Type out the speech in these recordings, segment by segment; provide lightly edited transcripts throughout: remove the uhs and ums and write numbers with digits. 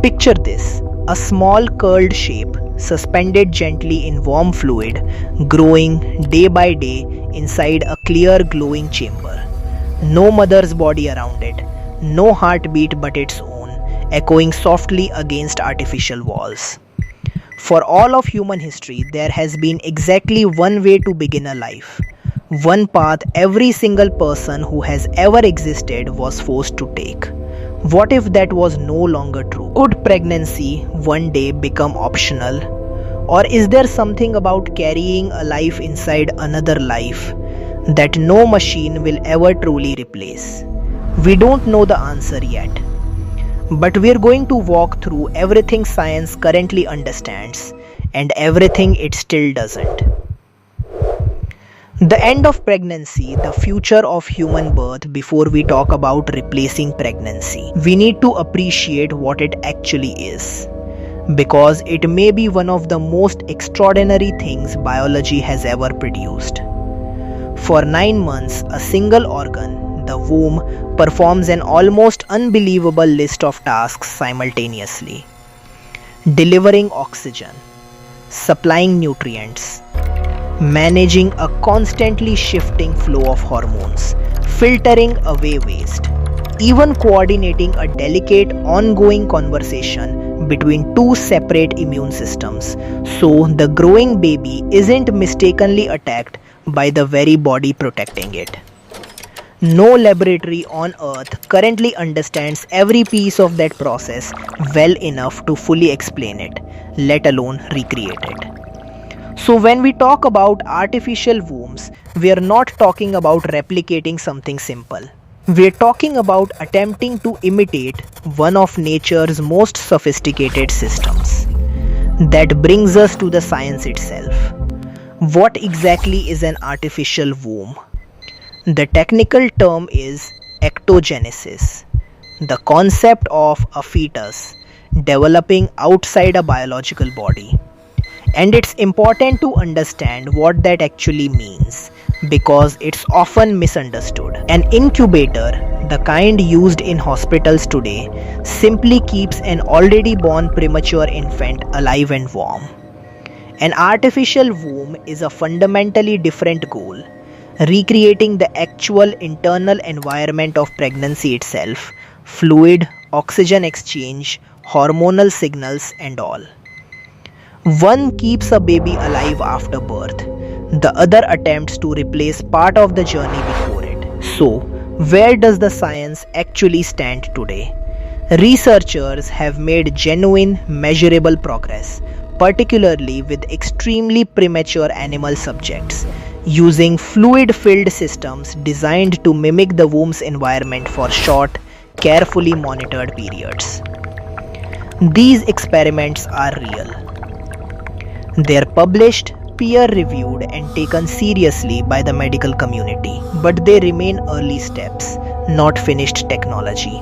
Picture this, a small curled shape suspended gently in warm fluid, growing day by day inside a clear glowing chamber. No mother's body around it, no heartbeat but its own, echoing softly against artificial walls. For all of human history, there has been exactly one way to begin a life. One path every single person who has ever existed was forced to take. What if that was no longer true? Could pregnancy one day become optional? Or is there something about carrying a life inside another life that no machine will ever truly replace? We don't know the answer yet. But we're going to walk through everything science currently understands and everything it still doesn't. The end of pregnancy, the future of human birth. Before we talk about replacing pregnancy, we need to appreciate what it actually is, because it may be one of the most extraordinary things biology has ever produced. For 9 months, a single organ, the womb, performs an almost unbelievable list of tasks simultaneously: delivering oxygen, supplying nutrients, managing a constantly shifting flow of hormones, filtering away waste, even coordinating a delicate ongoing conversation between two separate immune systems, so the growing baby isn't mistakenly attacked by the very body protecting it. No laboratory on earth currently understands every piece of that process well enough to fully explain it, let alone recreate it. So when we talk about artificial wombs, we are not talking about replicating something simple. We are talking about attempting to imitate one of nature's most sophisticated systems. That brings us to the science itself. What exactly is an artificial womb? The technical term is ectogenesis, the concept of a fetus developing outside a biological body. And it's important to understand what that actually means, because it's often misunderstood. An incubator, the kind used in hospitals today, simply keeps an already born premature infant alive and warm. An artificial womb is a fundamentally different goal, recreating the actual internal environment of pregnancy itself: fluid, oxygen exchange, hormonal signals and all. One keeps a baby alive after birth, the other attempts to replace part of the journey before it. So, where does the science actually stand today? Researchers have made genuine, measurable progress, particularly with extremely premature animal subjects, using fluid-filled systems designed to mimic the womb's environment for short, carefully monitored periods. These experiments are real. They are published, peer-reviewed and taken seriously by the medical community, but they remain early steps, not finished technology.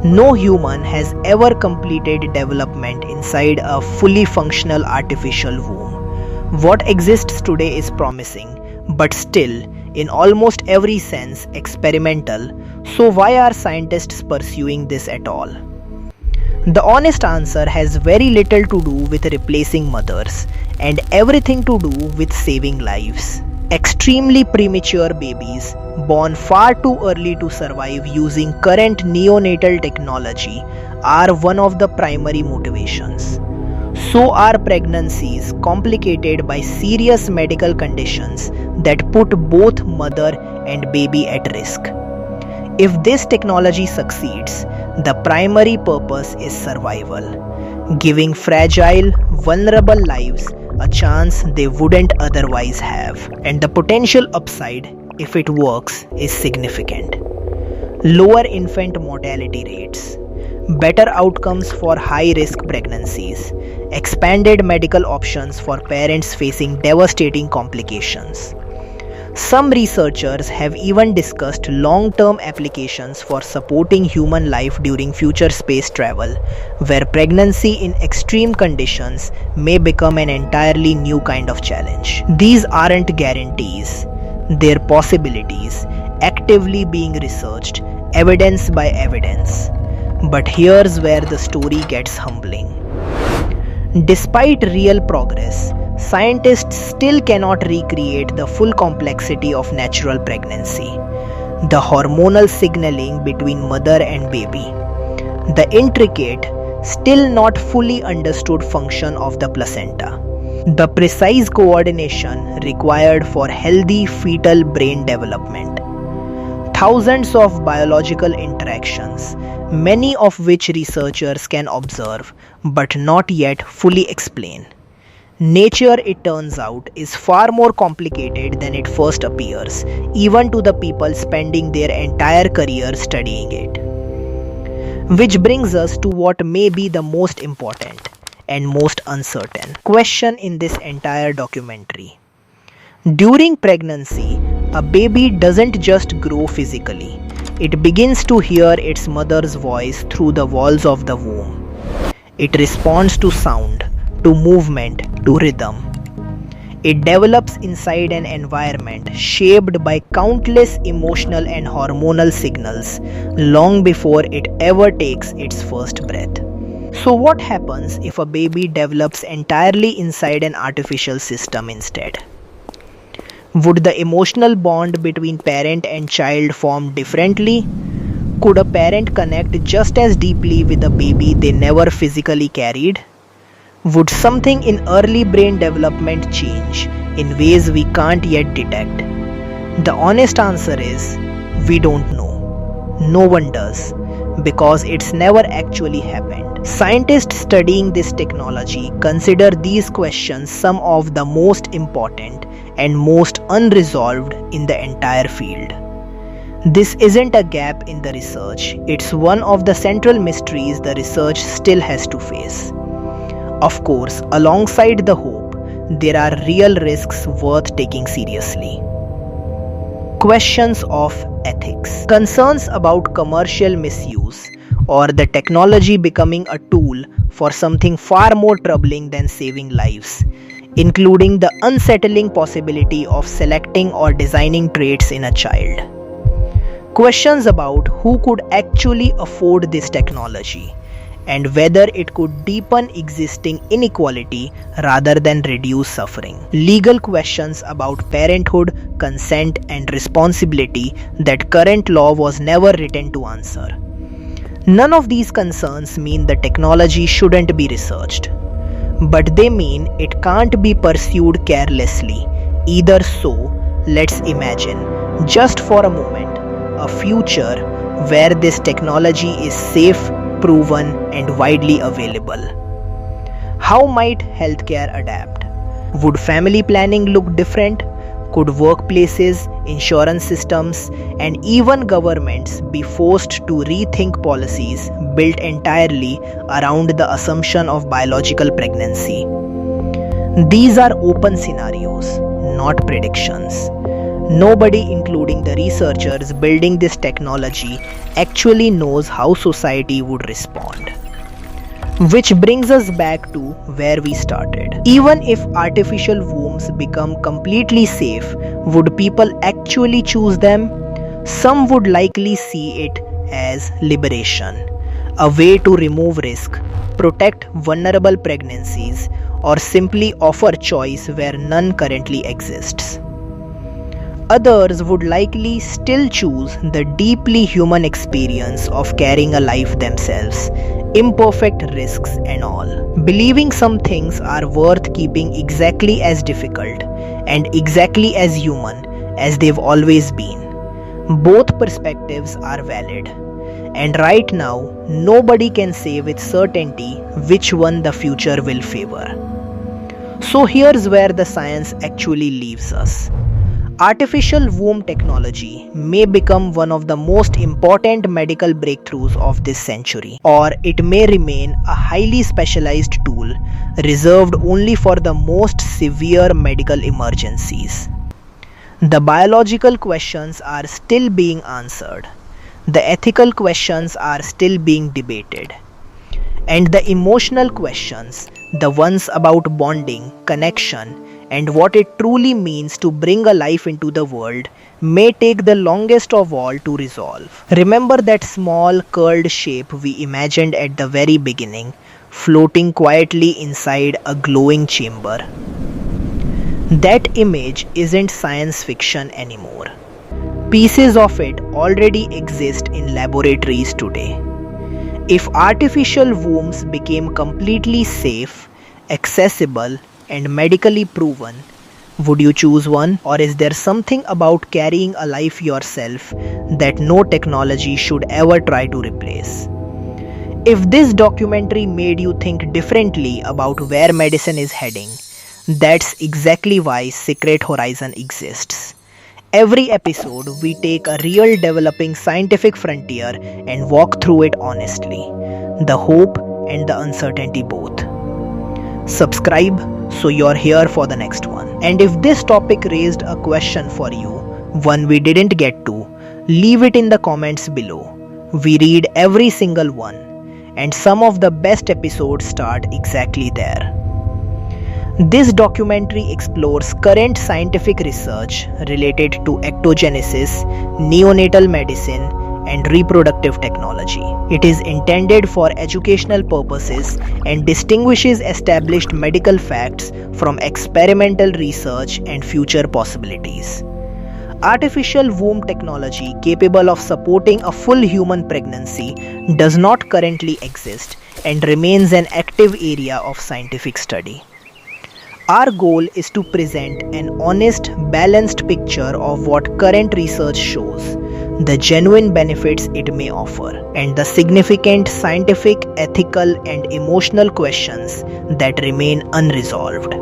No human has ever completed development inside a fully functional artificial womb. What exists today is promising, but still, in almost every sense, experimental. So why are scientists pursuing this at all? The honest answer has very little to do with replacing mothers and everything to do with saving lives. Extremely premature babies, born far too early to survive using current neonatal technology, are one of the primary motivations. So are pregnancies complicated by serious medical conditions that put both mother and baby at risk. If this technology succeeds, the primary purpose is survival, giving fragile, vulnerable lives a chance they wouldn't otherwise have. And the potential upside, if it works, is significant. Lower infant mortality rates, better outcomes for high-risk pregnancies, expanded medical options for parents facing devastating complications. Some researchers have even discussed long-term applications for supporting human life during future space travel, where pregnancy in extreme conditions may become an entirely new kind of challenge. These aren't guarantees, they're possibilities, actively being researched, evidence by evidence. But here's where the story gets humbling. Despite real progress, scientists still cannot recreate the full complexity of natural pregnancy. The hormonal signaling between mother and baby, the intricate, still not fully understood function of the placenta, the precise coordination required for healthy fetal brain development. Thousands of biological interactions, many of which researchers can observe but not yet fully explain. Nature, it turns out, is far more complicated than it first appears, even to the people spending their entire career studying it. Which brings us to what may be the most important and most uncertain question in this entire documentary. During pregnancy, a baby doesn't just grow physically, it begins to hear its mother's voice through the walls of the womb. It responds to sound, to movement, to rhythm. It develops inside an environment shaped by countless emotional and hormonal signals long before it ever takes its first breath. So what happens if a baby develops entirely inside an artificial system instead? Would the emotional bond between parent and child form differently? Could a parent connect just as deeply with a baby they never physically carried? Would something in early brain development change in ways we can't yet detect? The honest answer is, we don't know. No one does, because it's never actually happened. Scientists studying this technology consider these questions some of the most important and most unresolved in the entire field. This isn't a gap in the research, it's one of the central mysteries the research still has to face. Of course, alongside the hope, there are real risks worth taking seriously. Questions of ethics, concerns about commercial misuse, or the technology becoming a tool for something far more troubling than saving lives, including the unsettling possibility of selecting or designing traits in a child. Questions about who could actually afford this technology, and whether it could deepen existing inequality rather than reduce suffering. Legal questions about parenthood, consent, and responsibility that current law was never written to answer. None of these concerns mean the technology shouldn't be researched, but they mean it can't be pursued carelessly. Either so, let's imagine, just for a moment, a future where this technology is safe, proven, and widely available. How might healthcare adapt? Would family planning look different? Could workplaces, insurance systems, and even governments be forced to rethink policies built entirely around the assumption of biological pregnancy? These are open scenarios, not predictions. Nobody, including the researchers building this technology, actually knows how society would respond. Which brings us back to where we started. Even if artificial wombs become completely safe, would people actually choose them? Some would likely see it as liberation, a way to remove risk, protect vulnerable pregnancies, or simply offer choice where none currently exists. Others would likely still choose the deeply human experience of carrying a life themselves, imperfect risks and all, believing some things are worth keeping exactly as difficult and exactly as human as they've always been. Both perspectives are valid, and right now nobody can say with certainty which one the future will favor. So here's where the science actually leaves us. Artificial womb technology may become one of the most important medical breakthroughs of this century, or it may remain a highly specialized tool reserved only for the most severe medical emergencies. The biological questions are still being answered, the ethical questions are still being debated, and the emotional questions, the ones about bonding, connection, and what it truly means to bring a life into the world may take the longest of all to resolve. Remember that small curled shape we imagined at the very beginning, floating quietly inside a glowing chamber? That image isn't science fiction anymore. Pieces of it already exist in laboratories today. If artificial wombs became completely safe, accessible, and medically proven, would you choose one? Or is there something about carrying a life yourself that no technology should ever try to replace? If this documentary made you think differently about where medicine is heading, that's exactly why Secret Horizon exists. Every episode, we take a real developing scientific frontier and walk through it honestly, the hope and the uncertainty both. Subscribe so you're here for the next one. And if this topic raised a question for you, one we didn't get to, leave it in the comments below. We read every single one, and some of the best episodes start exactly there. This documentary explores current scientific research related to ectogenesis, neonatal medicine, and reproductive technology. It is intended for educational purposes and distinguishes established medical facts from experimental research and future possibilities. Artificial womb technology capable of supporting a full human pregnancy does not currently exist and remains an active area of scientific study. Our goal is to present an honest, balanced picture of what current research shows, the genuine benefits it may offer, and the significant scientific, ethical, and emotional questions that remain unresolved.